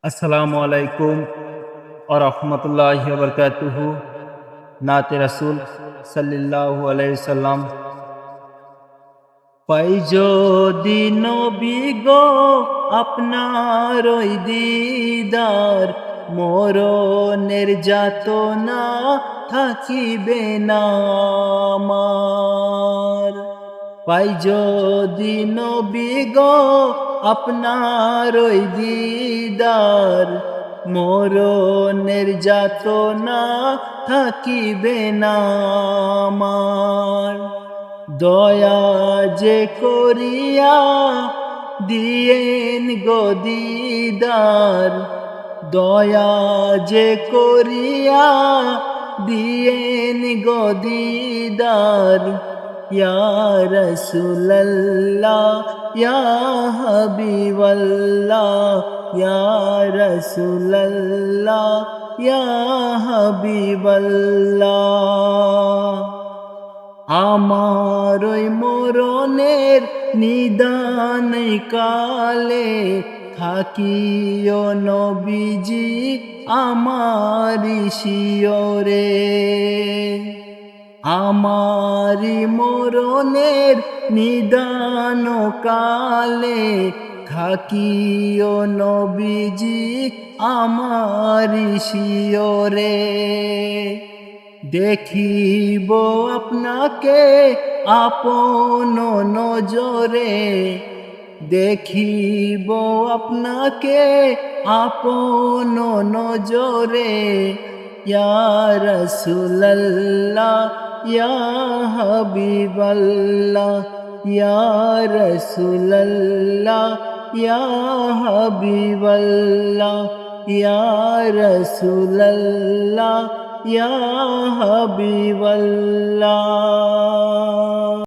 আসসালামু আলাইকুম ওয়া রাহমাতুল্লাহি ওয়া বারাকাতুহু। নাতে রাসূল সাল্লাল্লাহু আলাইহি সাল্লাম। পাই যদি নবী গো আপনার ওই দিদার, মরণের যাতনা থাকিবে না আমার। পাই যদি নবী গো আপনার ওই দিদার, মরণের যাতনা থাকিবে না আমার। দয়া যে করিয়া দিয়েন গো দিদার, দয়া যে করিয়া দিয়েন গো দিদার। ইয়া রাসূলুল্লাহ ইয়া হাবিবাল্লাহ, ইয়া রাসূলুল্লাহ ইয়া হাবিবাল্লাহ। আমার ওই মরণের নিদান কালে থাকিও নবীজি আমারি শিয়রে। আমারি মরণের নিদান কালে থাকিও নবীজি আমারি শিয়রে। দেখিব আপনাকে আপন নজরে, দেখিব আপনাকে আপন নজরে। ইয়া রাসূলুল্লাহ ইয়া হাবিবাল্লাহ, ইয়া রাসূলুল্লাহ ইয়া হাবিবাল্লাহ, ইয়া রাসূলুল্লাহ ইয়া হাবিবাল্লাহ।